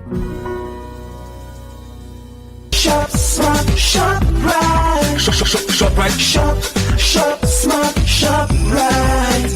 Shop smart, shop right. Shop right. Shop smart, shop right.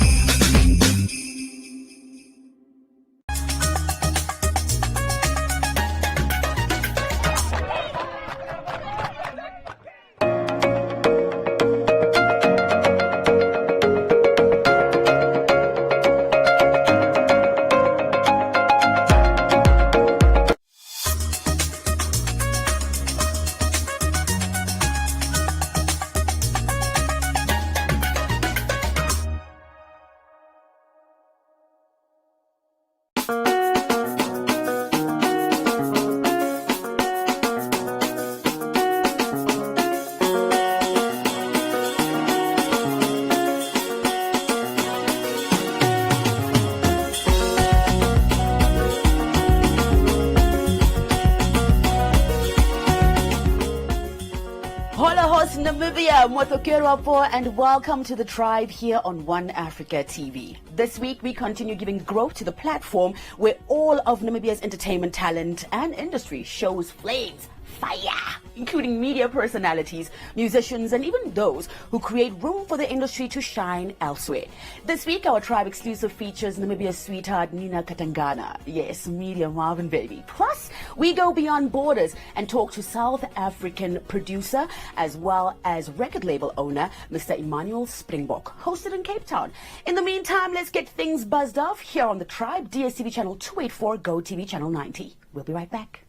Namibia, Motokerwapo, and welcome to the tribe here on One Africa TV. This week we continue giving growth to the platform where all of Namibia's entertainment talent and industry shows flames, fire, including media personalities, musicians, and even those who create room for the industry to shine elsewhere. This week our tribe exclusive features Namibia's sweetheart Nina Katangana. Yes, media Marvin baby. Plus, we go beyond borders and talk to South African producer as well as record label owner Mr. Emmanuel Springbok, hosted in Cape Town. In the meantime, let's get things buzzed off here on the tribe, DSTV channel 284, Go TV channel 90. We'll be right back.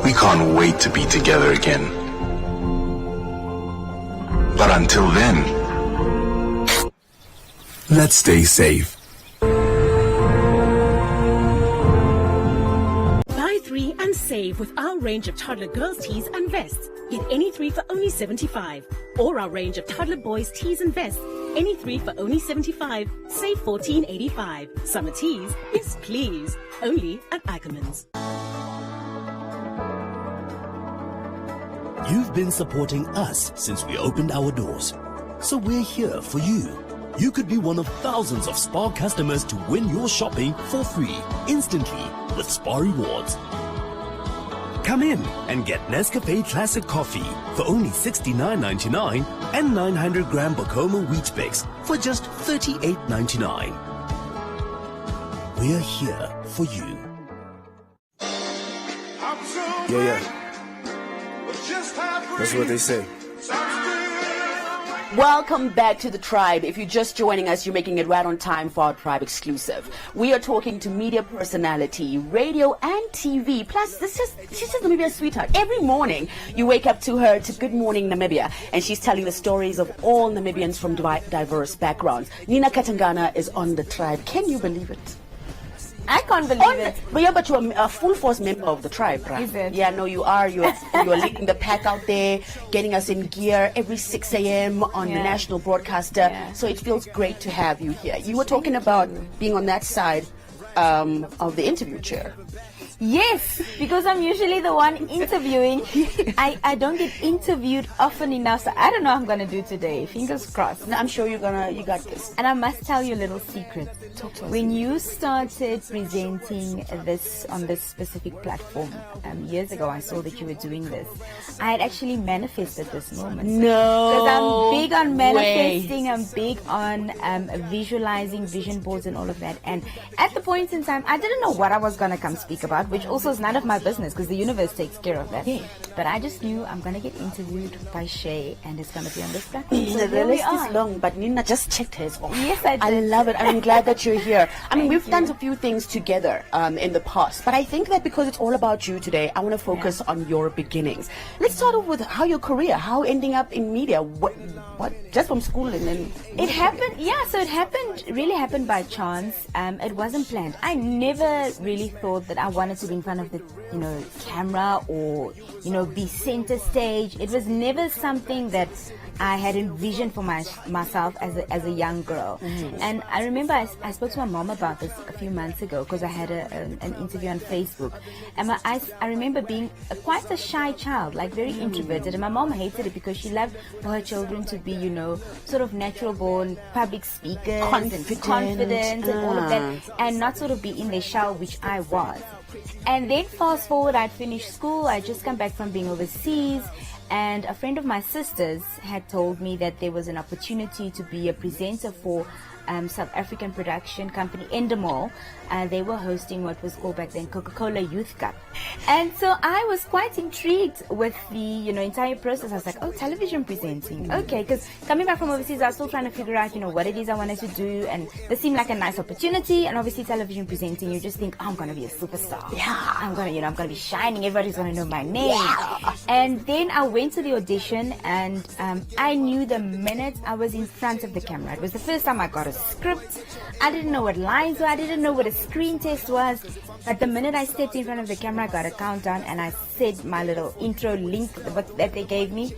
We can't wait to be together again. But until then, let's stay safe. Buy 3 and save with our range of toddler girls' tees and vests. Get any 3 for only 75. Or our range of toddler boys' tees and vests. Any 3 for only 75. Save $14.85. Summer tees, yes please. Only at Ackermans. You've been supporting us since we opened our doors. So we're here for you. You could be one of thousands of SPAR customers to win your shopping for free, instantly, with SPAR Rewards. Come in and get Nescafe Classic Coffee for only $69.99 and 900-gram Bokoma Wheat Bix for just $38.99. We're here for you. Yeah. That's what they say. Welcome back to the tribe. If you're just joining us, you're making it right on time for our tribe exclusive. We are talking to media personality, radio and TV. Plus, she's just Namibia's sweetheart. Every morning, you wake up to her to Good Morning Namibia, and she's telling the stories of all Namibians from diverse backgrounds. Nina Katangana is on the tribe. Can you believe it? I can't believe it. But yeah, but you're a full force member of the tribe, right? Is it? Yeah, no, you are. You're leading the pack out there, getting us in gear every 6 a.m. on the national broadcaster. Yeah. So it feels great to have you here. You were talking about being on that side of the interview chair. Yes, because I'm usually the one interviewing. I don't get interviewed often enough, so I don't know what I'm going to do today. Fingers crossed. No, I'm sure you got this. And I must tell you a little secret. When you started presenting this on this specific platform years ago, I saw that you were doing this. I had actually manifested this moment. No. Because I'm big on manifesting, I'm big on visualizing vision boards and all of that. And at the point in time, I didn't know what I was going to come speak about, which also is none of my business because the universe takes care of that. Yeah. But I just knew I'm going to get interviewed by Shay and it's going to be on this platform. So the list is long, but Nina just checked hers off. Yes, I did. I love it. I'm glad that you're here. I mean, we've done a few things together in the past, but I think that because it's all about you today, I want to focus on your beginnings. Let's start off with how your career, how ending up in media, what just from school and then... It happened, so it really happened by chance. It wasn't planned. I never really thought that I wanted to be in front of the, camera or, be center stage. It was never something that I had envisioned for myself as a young girl. And I remember I spoke to my mom about this a few months ago because I had an interview on Facebook. And I remember being quite a shy child, like very introverted. And my mom hated it because she loved for her children to be, sort of natural born public speakers and confident and all of that, and not sort of be in their shell, which I was. And then fast forward, I'd finished school. I just come back from being overseas. And a friend of my sister's had told me that there was an opportunity to be a presenter for South African production company Endemol. They were hosting what was called back then Coca-Cola Youth Cup. And so I was quite intrigued with the entire process. I was like, oh, television presenting. Okay, because coming back from overseas, I was still trying to figure out what it is I wanted to do. And this seemed like a nice opportunity. And obviously television presenting, you just think, oh, I'm going to be a superstar. Yeah. I'm going to be shining. Everybody's going to know my name. Yeah. And then I went to the audition, and I knew the minute I was in front of the camera. It was the first time I got a script. I didn't know what lines were. I didn't know what a screen test was. But the minute I stepped in front of the camera, I got a countdown, and I said my little intro link that they gave me.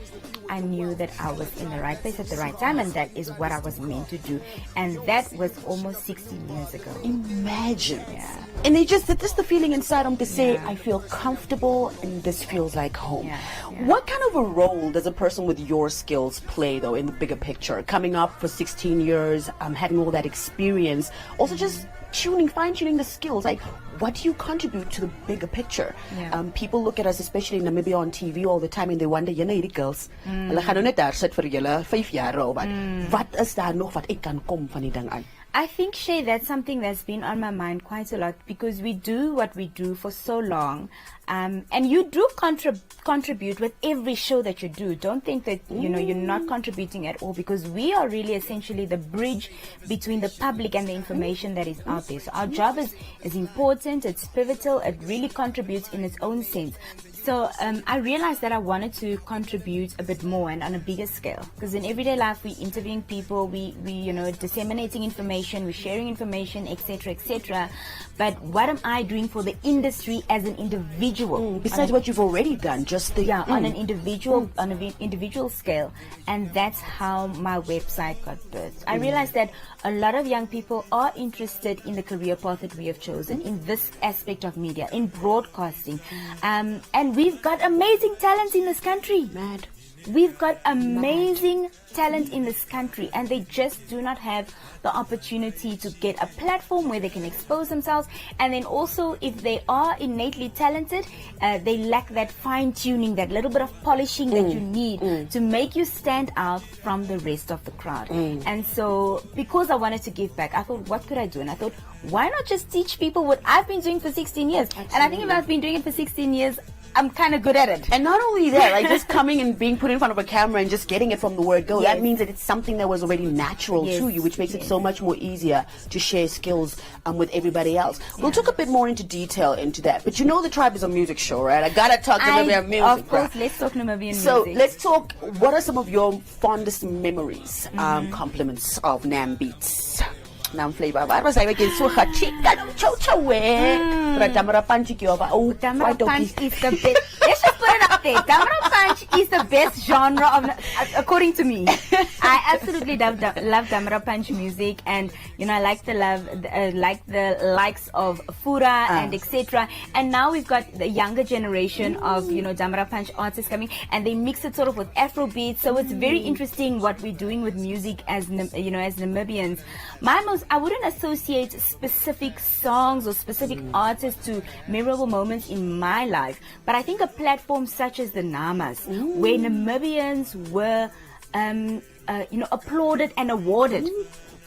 I knew that I was in the right place at the right time, and that is what I was meant to do. And that was almost 16 years ago. Imagine. Yeah. And it just, this the feeling inside them to say, I feel comfortable and this feels like home. Yeah. What kind of a role does a person with your skills play, though, in the bigger picture? Coming up for 16 years, having all that experience, also just fine-tuning the skills. Like, what do you contribute to the bigger picture? Yeah. People look at us, especially in Namibia on TV all the time, and they wonder, hierdie girls, hulle gaan nou net daar sit vir julle 5 jaar of wat. Wat is daar nog wat ek kan kom van die ding aan? I think, Shay, that's something that's been on my mind quite a lot, because we do what we do for so long. And you do contribute with every show that you do. Don't think that, you're not contributing at all, because we are really essentially the bridge between the public and the information that is out there. So our job is important, it's pivotal, it really contributes in its own sense. So I realized that I wanted to contribute a bit more and on a bigger scale, because in everyday life we're interviewing people, we disseminating information, we're sharing information, etc., etc. But what am I doing for the industry as an individual? Besides what you've already done, just the on an individual scale, and that's how my website got birthed. I realized that a lot of young people are interested in the career path that we have chosen in this aspect of media, in broadcasting, and we've got amazing talent in this country. Mad. We've got amazing talent in this country, and they just do not have the opportunity to get a platform where they can expose themselves. And then also, if they are innately talented, they lack that fine-tuning, that little bit of polishing that you need to make you stand out from the rest of the crowd. And so, because I wanted to give back, I thought, what could I do? And I thought, why not just teach people what I've been doing for 16 years? Absolutely. And I think if I've been doing it for 16 years, I'm kind of good at it. And not only that, like just coming and being put in front of a camera and just getting it from the word go, Yes. that means that it's something that was already natural Yes. to you, which makes it so much more easier to share skills with everybody else. We'll talk a bit more into detail into that. But the Tribe is a music show, right? I gotta talk Namibian music. Of course, right? let's talk Namibian music. So let's talk, what are some of your fondest memories, compliments of Nam Beats? Nam flavor. Waar was hy weer so chicken chow But Damara Punch Damara Punch is the best. Let's just put it up there. Damara Punch is the best genre of, according to me. I absolutely love Damara Punch music, and I like the likes of Fura and etc. And now we've got the younger generation of Damara Punch artists coming, and they mix it sort of with Afrobeat. So it's very interesting what we're doing with music as as Namibians. I wouldn't associate specific songs or specific artists to memorable moments in my life, but I think a platform such as the Namas, where Namibians were, applauded and awarded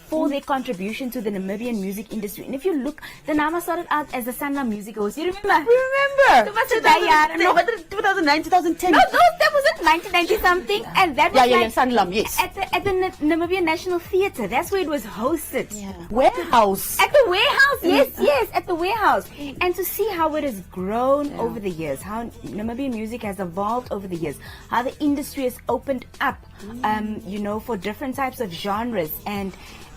for their contribution to the Namibian music industry. And if you look, the Nama started out as the Sanlam music host. You remember? Remember? 2009, 2010. No, that wasn't 1990 something. And that was Sanlam, yes. at the Namibian National Theatre. That's where it was hosted. Yeah. Warehouse. At the warehouse, yes, at the warehouse. And to see how it has grown over the years, how Namibian music has evolved over the years, how the industry has opened up, for different types of genres, and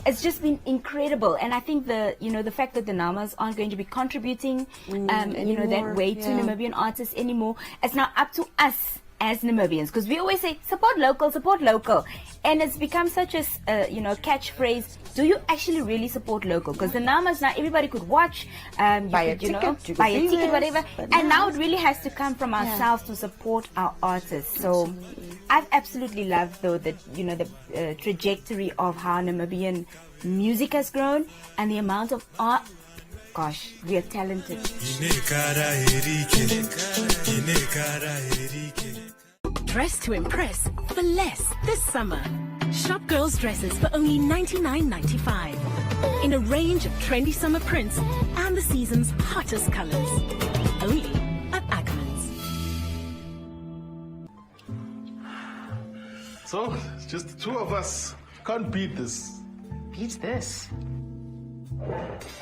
it's just been incredible. And I think the fact that the Namas aren't going to be contributing, that way to Namibian artists anymore, it's now up to us as Namibians, because we always say support local, and it's become such a catchphrase. Do you actually really support local? Because the numbers now everybody could watch, buy a ticket, whatever, and now it really has to come from ourselves to support our artists. So I've absolutely loved though that the trajectory of how Namibian music has grown and the amount of art. Gosh, we are talented. Dress to impress for less this summer. Shop girls' dresses for only $99.95 in a range of trendy summer prints and the season's hottest colors. Only at Ackermans. So, it's just the two of us. Can't beat this. Beats this.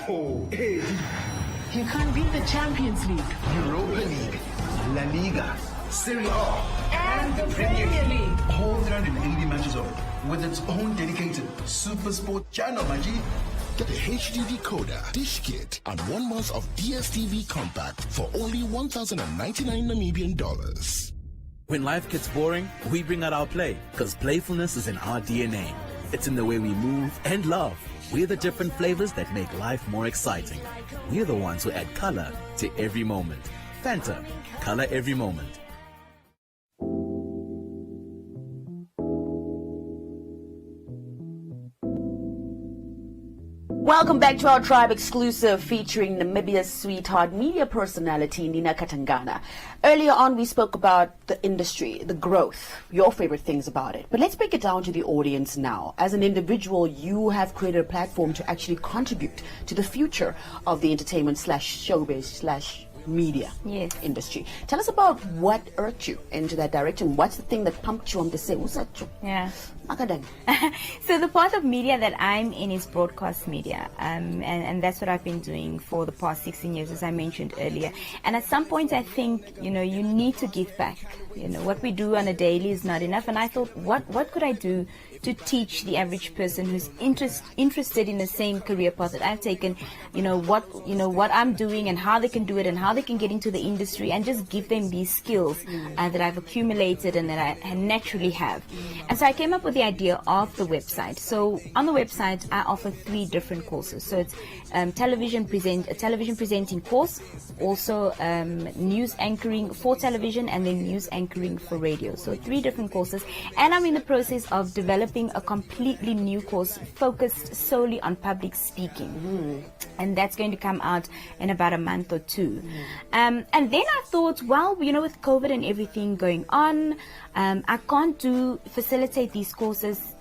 Oh, hey. You can't beat the Champions League. Europa League, La Liga, Serie A, And the Premier League. All 380 matches of with its own dedicated Super Sport channel, Maji. Get a HD decoder, dish kit, and 1 month of DSTV compact for only 1,099 Namibian dollars. When life gets boring, we bring out our play, because playfulness is in our DNA. It's in the way we move and love. We're the different flavors that make life more exciting. We're the ones who add color to every moment. Fanta, color every moment. Welcome back to our Tribe exclusive featuring Namibia's sweetheart media personality Nina Katangana. Earlier on we spoke about the industry, the growth, your favorite things about it. But let's break it down to the audience now. As an individual, you have created a platform to actually contribute to the future of the entertainment / showbiz / media industry. Tell us about what urged you into that direction. What's the thing that pumped you on to say, yeah. So the part of media that I'm in is broadcast media, and that's what I've been doing for the past 16 years, as I mentioned earlier. And at some point I think, you need to give back. What we do on a daily is not enough, and I thought, what could I do to teach the average person who's interested in the same career path that I've taken, what I'm doing and how they can do it and how they can get into the industry, and just give them these skills that I've accumulated and that I naturally have. And so I came up with the idea of the website. So on the website I offer 3 different courses. So it's a television presenting course, also news anchoring for television, and then news anchoring for radio. So 3 different courses, and I'm in the process of developing a completely new course focused solely on public speaking, and that's going to come out in about a month or 2. And then I thought, well, with COVID and everything going on, I can't facilitate these courses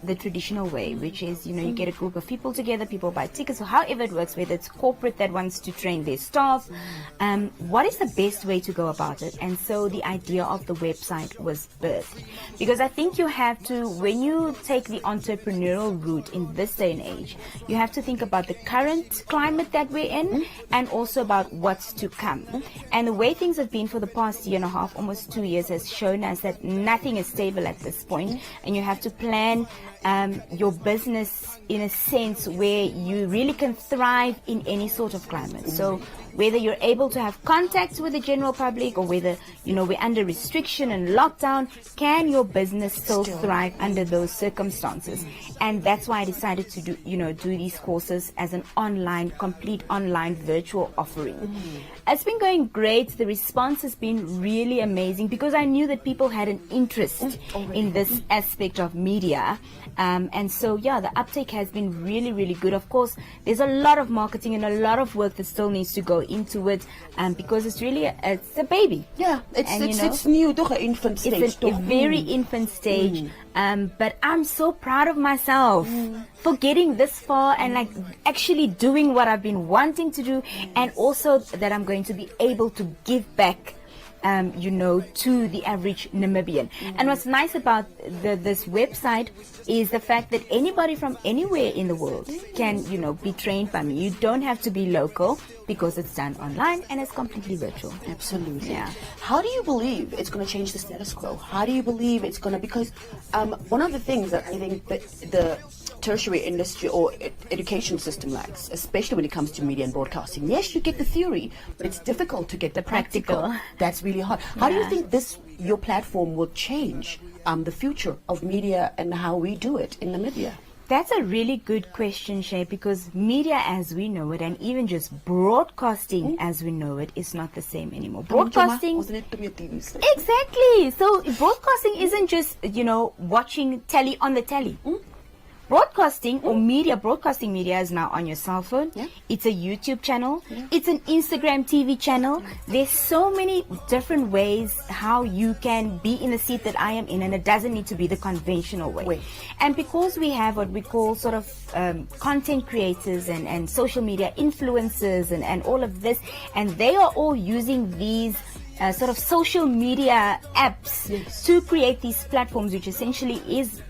the traditional way, which is, you get a group of people together, people buy tickets, or however it works, whether it's corporate that wants to train their staff. What is the best way to go about it? And so the idea of the website was birthed, because I think you have to, when you take the entrepreneurial route in this day and age, you have to think about the current climate that we're in, and also about what's to come. And the way things have been for the past year and a half, almost 2 years, has shown us that nothing is stable at this point, and you have to plan your business in a sense where you really can thrive in any sort of climate. So whether you're able to have contact with the general public, or whether we're under restriction and lockdown, can your business still thrive under those circumstances? And that's why I decided to do these courses as an complete online virtual offering. It's been going great. The response has been really amazing, because I knew that people had an interest in this aspect of media. And so the uptake has been really, really good. Of course, there's a lot of marketing and a lot of work that still needs to go into it, because it's really it's a baby. Yeah, it's new, toch? An infant stage. It's a very infant stage. But I'm so proud of myself for getting this far and actually doing what I've been wanting to do, and also that I'm going to be able to give back to the average Namibian. And what's nice about this website is the fact that anybody from anywhere in the world can, be trained by me. You don't have to be local, because it's done online and it's completely virtual. Absolutely. Yeah. How do you believe it's going to change the status quo? How do you believe it's going to, because one of the things that I think that the tertiary industry or education system lacks, especially when it comes to media and broadcasting. Yes, you get the theory, but it's difficult to get the practical. That's really hard. How do you think your platform will change the future of media and how we do it in Namibia? That's a really good question, Shay, because media as we know it, and even just broadcasting as we know it, is not the same anymore. Broadcasting... Exactly. So broadcasting isn't just, watching telly on the telly. Broadcasting or broadcasting media is now on your cell phone. Yeah. It's a YouTube channel. Yeah. It's an Instagram TV channel. There's so many different ways how you can be in the seat that I am in, and it doesn't need to be the conventional way. And because we have what we call sort of content creators and social media influencers and all of this, and they are all using these sort of social media apps to create these platforms, which essentially is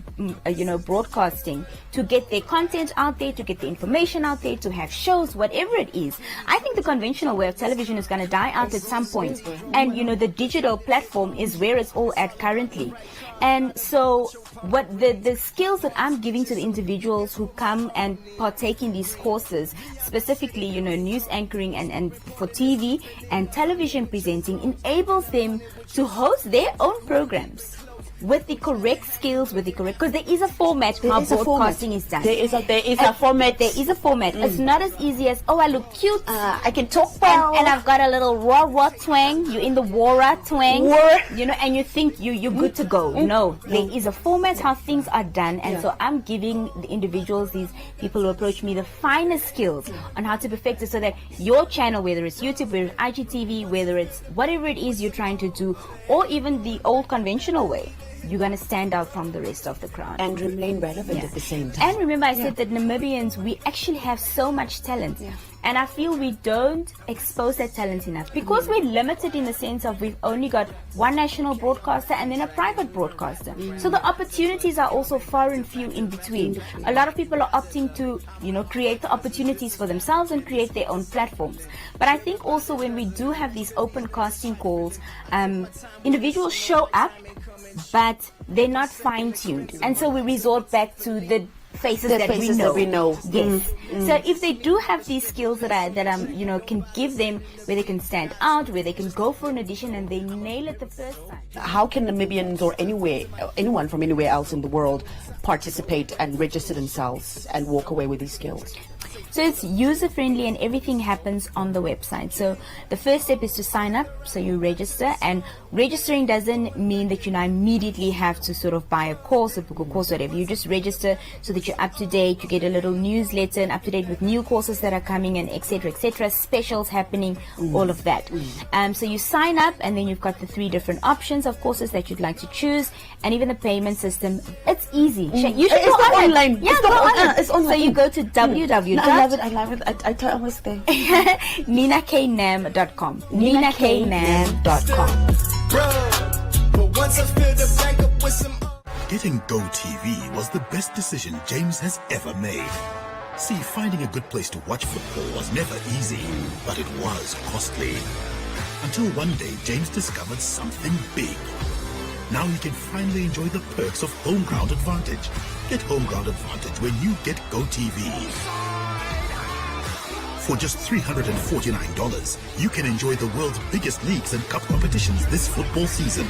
broadcasting, to get their content out there, to get the information out there, to have shows, whatever it is. I think the conventional way of television is going to die out at some point, and the digital platform is where it's all at currently. And so what the skills that I'm giving to the individuals who come and partake in these courses, specifically news anchoring and for TV and television presenting, enables them to host their own programs with the correct skills, because there is a format how broadcasting is done. There is a format. There is a format. It's not as easy as, I look cute, I can talk well, and I've got a little raw twang. You're in the Wara twang, and you think you're good to go. No, there is a format how things are done, and so I'm giving the individuals, these people who approach me, the finest skills on how to perfect it, so that your channel, whether it's YouTube, whether it's IGTV, whether it's whatever it is you're trying to do, or even the old conventional way, you're going to stand out from the rest of the crowd. And remain relevant at the same time. And remember, I said that Namibians, we actually have so much talent. Yeah. And I feel we don't expose that talent enough, because we're limited in the sense of we've only got one national broadcaster and then a private broadcaster. So the opportunities are also far and few in between. A lot of people are opting to, create the opportunities for themselves and create their own platforms. But I think also when we do have these open casting calls, individuals show up, but they're not fine-tuned, and so we resort back to the faces that we know. Yes. So if they do have these skills that can give them where they can stand out, where they can go for an audition and they nail it the first time. How can Namibians or anyone from anywhere else in the world participate and register themselves and walk away with these skills? So it's user-friendly and everything happens on the website. So the first step is to sign up, so you register, and registering doesn't mean that you now immediately have to sort of buy a course or book a course, whatever. You just register so that you're up to date, you get a little newsletter and up to date with new courses that are coming, and etc., specials happening, all of that. So you sign up, and then you've got the 3 different options of courses that you'd like to choose, and even the payment system. It's easy. You should go online. Yeah, go online. It's online. So you go to www. I love it. I always say ninaknam.com. ninaknam.com. Getting GoTV was the best decision James has ever made. See, finding a good place to watch football was never easy, but it was costly. Until one day, James discovered something big. Now he can finally enjoy the perks of home ground advantage. Get home ground advantage when you get GoTV. For just $349, you can enjoy the world's biggest leagues and cup competitions this football season.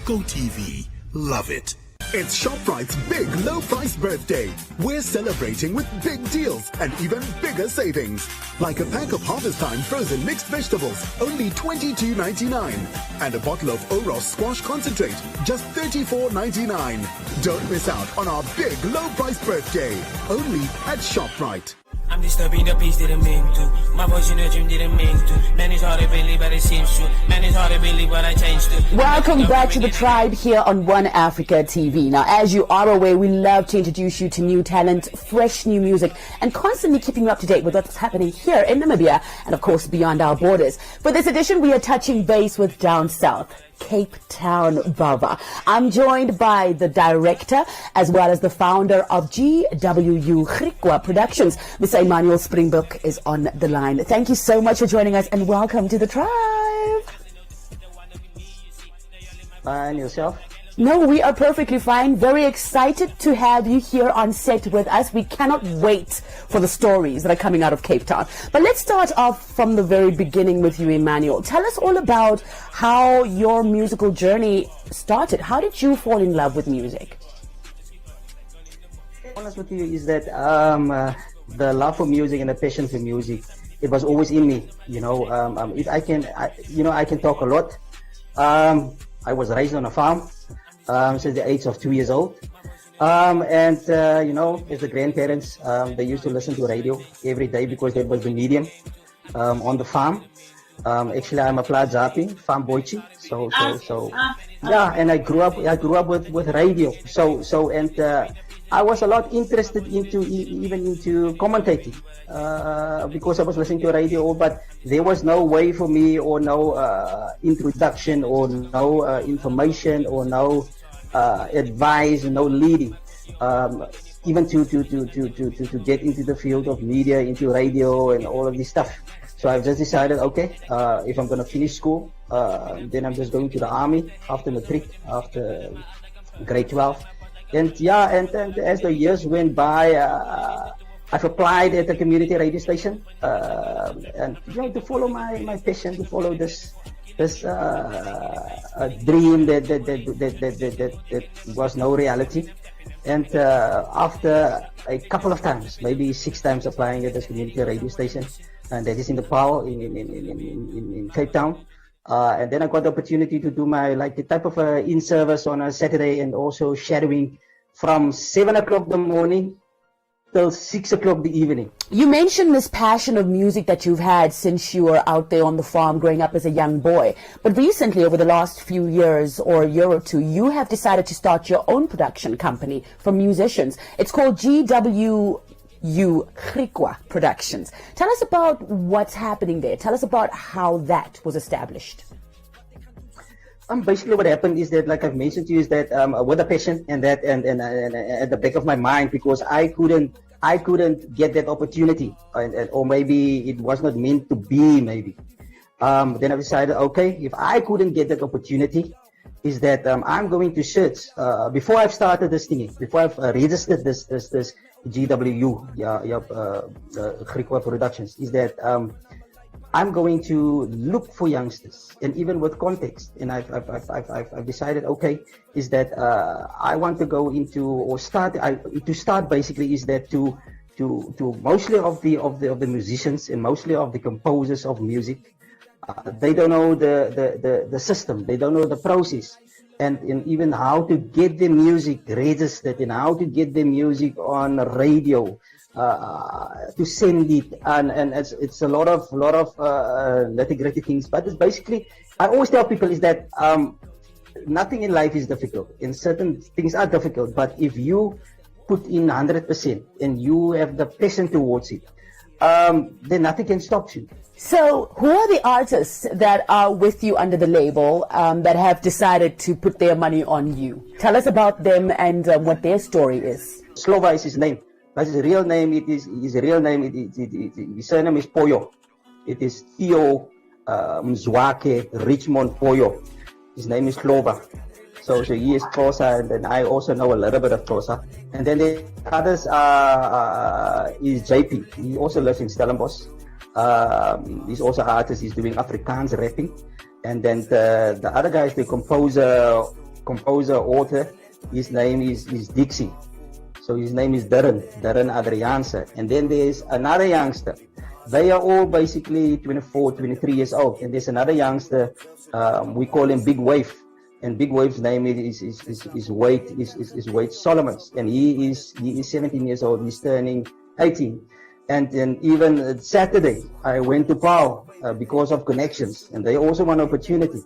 GoTV. Love it. It's ShopRite's big low price birthday. We're celebrating with big deals and even bigger savings. Like a pack of Harvest Time frozen mixed vegetables, only $22.99. And a bottle of Oros squash concentrate, just $34.99. Don't miss out on our big low price birthday. Only at ShopRite. I'm disturbing the peace, didn't mean to. My voice in the dream didn't mean to. Man, it's hard to believe, but it seems true. Man, it's hard to believe what I changed to. Welcome back to the Tribe here on One Africa TV. Now, as you are aware, we love to introduce you to new talent, fresh new music, and constantly keeping you up to date with what's happening here in Namibia and, of course, beyond our borders. For this edition, we are touching base with Down South, Cape Town Baba. I'm joined by the director as well as the founder of GWU Grikwa Productions. Mr. Emmanuel Springbok is on the line. Thank you so much for joining us and welcome to the Tribe. And yourself? No, we are perfectly fine. Very excited to have you here on set with us. We cannot wait for the stories that are coming out of Cape Town. But let's start off from the very beginning with you, Emmanuel. Tell us all about how your musical journey started. How did you fall in love with music? Honest with you is that the love for music and the passion for music, it was always in me. If I can talk a lot. I was raised on a farm since the age of 2 years old. As the grandparents, they used to listen to radio every day because that was the medium on the farm. Actually, I'm a Plazapi, farm boychi. And I grew up with radio. I was a lot interested into commentating because I was listening to radio, but there was no way for me, or no introduction, or no information, or no advice, no leading, even to get into the field of media, into radio and all of this stuff. So I've just decided, okay, if I'm going to finish school, then I'm just going to the army after matric, after grade 12. And as the years went by, I've applied at a community radio station, and to follow my passion, to follow this dream that was no reality. And after a couple of times, maybe 6 times applying at this community radio station, and that is in the Paarl in Cape Town. And then I got the opportunity to do the type of in-service on a Saturday, and also shadowing from 7 o'clock in the morning till 6 o'clock in the evening. You mentioned this passion of music that you've had since you were out there on the farm growing up as a young boy. But recently, over the last few years or a year or two, you have decided to start your own production company for musicians. It's called GWU Productions. Tell us about what's happening there. Tell us about how that was established. Basically what happened is that, like I've mentioned to you, is that with a passion and at the back of my mind, because I couldn't get that opportunity, or maybe it was not meant to be, maybe. Then I decided, okay, if I couldn't get that opportunity, is that I'm going to search, before I've started this thing, before I've registered this GWU, Productions, is that I'm going to look for youngsters, and even with context. And I've decided, okay, is that I want to go into, or start basically, is that to mostly of the musicians and mostly of the composers of music, they don't know the system, they don't know the process, and even how to get the music registered, and how to get the music on radio, to send it, and it's a lot of nitty-gritty things. But it's basically, I always tell people is that nothing in life is difficult, and certain things are difficult, but if you put in 100% and you have the passion towards it, then nothing can stop you. So who are the artists that are with you under the label, that have decided to put their money on you? Tell us about them and what their story is. Slova is his name. That's his real name. His surname is Poyo. It is Theo Mzwake Richmond Poyo. His name is Slova. So he is Xhosa, and then I also know a little bit of Xhosa. And then the others is JP. He also lives in Stellenbosch. He's also an artist. He's doing Afrikaans rapping. And then the other guy is the composer, author. His name is Dixie. So his name is Darren Adriaanse. And then there's another youngster. They are all basically 24, 23 years old. And there's another youngster, we call him Big Wave. And Big Wave's name is Wade Solomons. And he is 17 years old. He's turning 18. And then even Saturday, I went to Paarl because of connections. And they also want opportunity.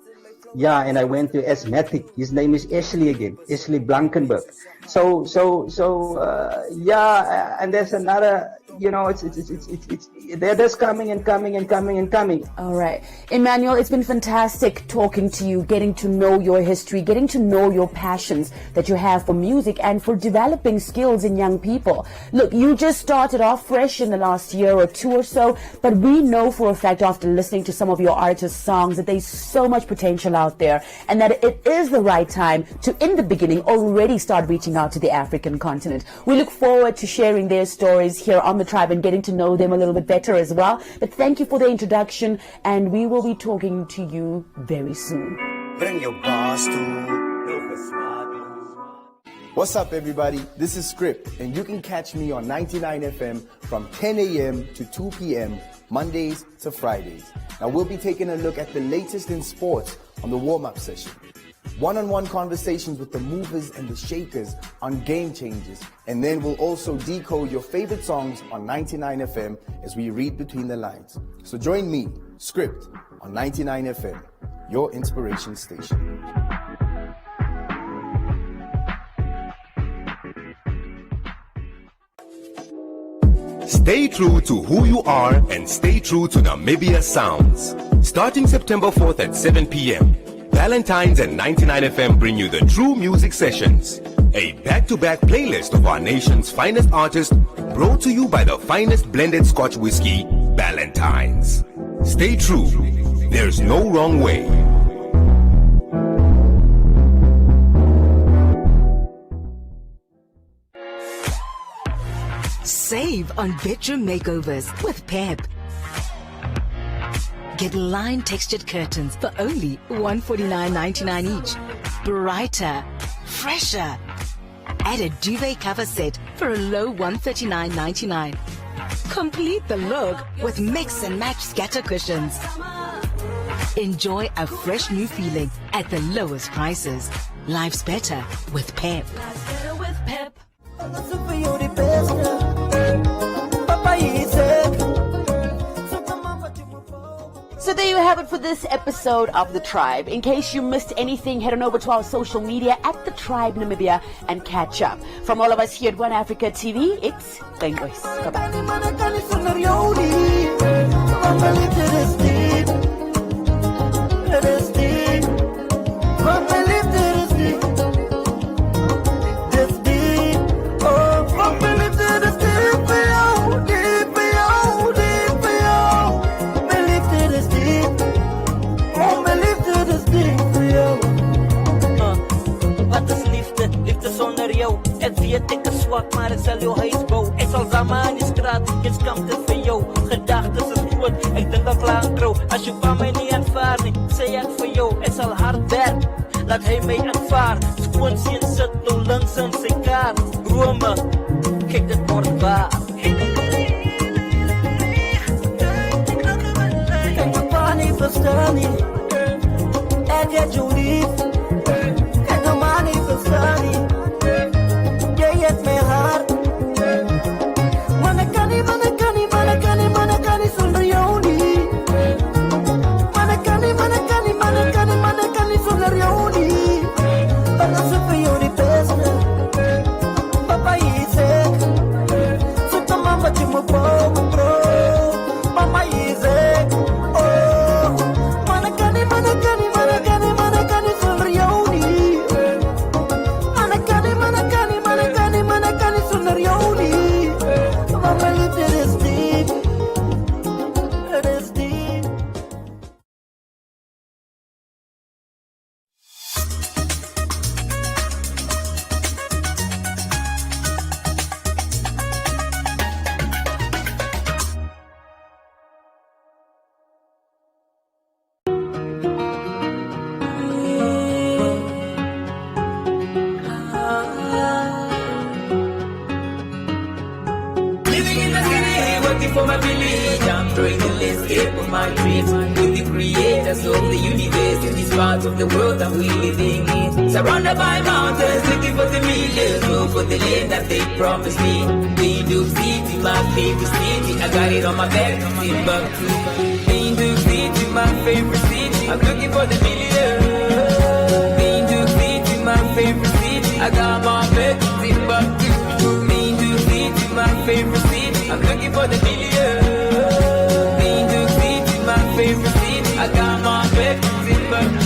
Yeah, and I went to Asthmatic. His name is Ashley again, Ashley Blankenberg. So, and there's another, they're just coming and coming and coming and coming. All right. Emmanuel, it's been fantastic talking to you, getting to know your history, getting to know your passions that you have for music and for developing skills in young people. Look, you just started off fresh in the last year or two or so, but we know for a fact after listening to some of your artists' songs that there's so much potential potential out there, and that it is the right time to, in the beginning, already start reaching out to the African continent. We look forward to sharing their stories here on The Tribe and getting to know them a little bit better as well. But thank you for the introduction, and we will be talking to you very soon. Bring your boss to... What's up, everybody? This is Script, and you can catch me on 99 FM from 10 a.m. to 2 p.m. Mondays to Fridays. Now, we'll be taking a look at the latest in sports on the warm-up session. One-on-one conversations with the movers and the shakers on game changes. And then we'll also decode your favorite songs on 99 FM as we read between the lines. So join me, Script, on 99 FM, your inspiration station. Stay true to who you are and stay true to Namibia sounds. Starting September 4th at 7 p.m., Valentine's and 99 FM bring you the True Music Sessions, a back-to-back playlist of our nation's finest artists brought to you by the finest blended Scotch whiskey, Valentine's. Stay true. There's no wrong way. Save on bedroom makeovers with Pep. Get line textured curtains for only $149.99 each. Brighter, fresher. Add a duvet cover set for a low $139.99. Complete the look with mix and match scatter cushions. Enjoy a fresh new feeling at the lowest prices. Life's better with Pep. So there you have it for this episode of The Tribe. In case you missed anything, head on over to our social media at The Tribe Namibia and catch up. From all of us here at One Africa TV, it's Gengwes. Ek weet ek is swak, maar ek sal jou huis bou. Ek sal zama in die straat, ek skamte vir jou. Gedagtes is groot, ek dink al klaar trouw. As jy van my nie aanvaar nie, sê ek vir jou. Ek sal hard werk, laat hy my aanvaar. Skoon sien sit nou links in sy kaart. Rome, kyk dit word waar. Kyk my pa nie verstaan nie. Ek het jou lief. Kyk my ma nie verstaan nie. It's my heart. Manakani sonder jou nie. Manakani sonder jou nie. Want as ek vir jou die beste. Papa is ek. Soek my mama jy my bro. Mama is ek. Oh. Manakani sonder jou nie. Manakani sonder jou nie. Want my liefde is diep. Het is diep. For my village, I'm throwing the landscape of my dreams. With the creators of the universe, in this part of the world that we living in. Surrounded by mountains, looking for the millions, hope for the land that they promised me. Windhoek City, my favorite city. I got it on my back, Timbuktu. Windhoek City, my favorite city. I'm looking for the millions. Windhoek City, my favorite city. I got my back, Timbuktu. Windhoek City, my favorite city. I'm looking for the millions. Windhoek City, my favorite city. I got my back, Timbuktu.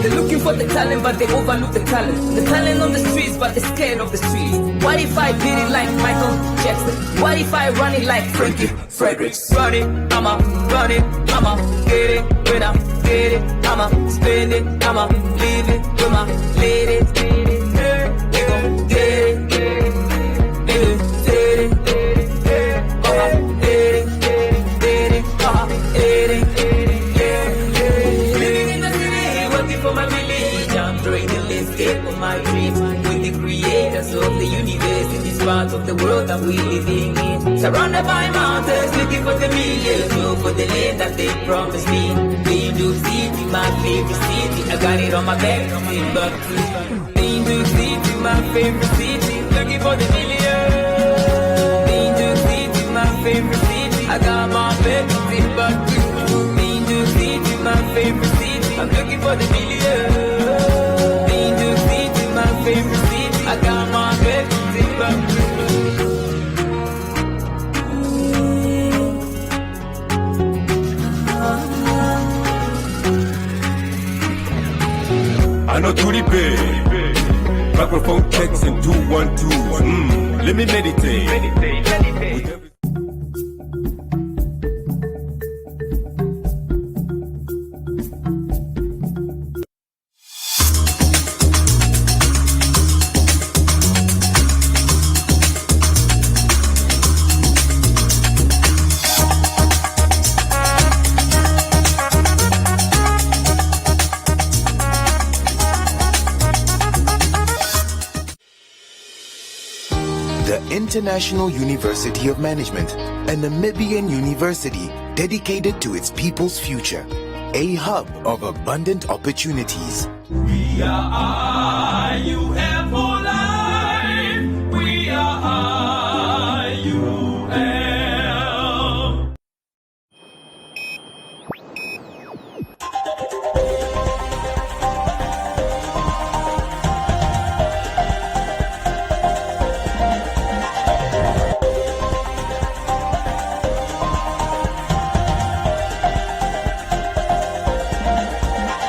They're looking for the talent, but they overlook the talent. The talent on the streets, but they're scared of the streets. What if I beat it like Michael Jackson? What if I run it like Frankie Fredericks? Run it, mama, get it when I get get it, I'ma spend it, I'ma leave it with my lady. We gon' get it, nigga, get it, living in the city, working for my village. I'm throwing the landscape of my dreams with the creators of the universe in this part of the world that we living in. Surrounded by mountains, looking for the millions, look for the land that they promised me. New York City, my favorite city. I got it on my back, Timbuktu. New York City, my favorite city. Looking for the millions. New York City, my favorite city. I got my back, Timbuktu. New York City, my favorite city. I'm looking for the millions. New York City, my favorite city. I got my back, Timbuktu. I know to the bed. Microphone checks and 212. Let me meditate. International University of Management, a Namibian university dedicated to its people's future, a hub of abundant opportunities. We are IUFO.